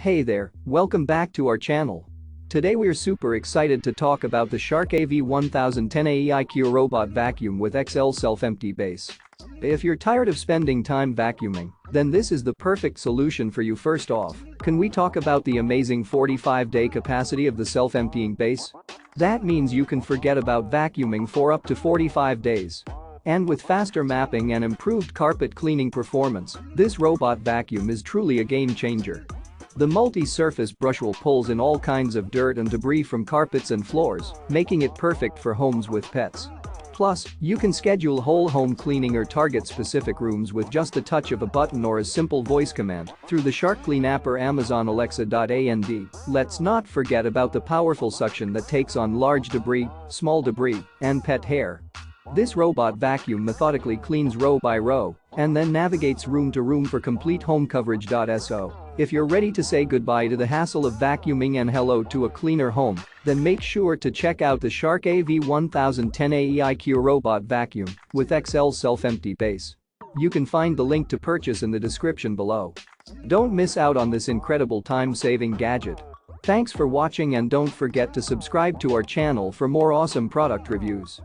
Hey there, welcome back to our channel. Today we're super excited to talk about the Shark AV1010AE IQ robot vacuum with XL self-empty base. If you're tired of spending time vacuuming, then this is the perfect solution for you. First off, can we talk about the amazing 45-day capacity of the self-emptying base? That means you can forget about vacuuming for up to 45 days. And with faster mapping and improved carpet cleaning performance, this robot vacuum is truly a game changer. The multi-surface brush will pulls in all kinds of dirt and debris from carpets and floors, making it perfect for homes with pets. Plus, you can schedule whole home cleaning or target specific rooms with just the touch of a button or a simple voice command through the SharkClean app or Amazon Alexa.and. Let's not forget about the powerful suction that takes on large debris, small debris, and pet hair. This robot vacuum methodically cleans row by row and then navigates room to room for complete home coverage. So, if you're ready to say goodbye to the hassle of vacuuming and hello to a cleaner home, then make sure to check out the Shark AV1010AE IQ robot vacuum with XL self-empty base. You can find the link to purchase in the description below. Don't miss out on this incredible time-saving gadget. Thanks for watching and don't forget to subscribe to our channel for more awesome product reviews.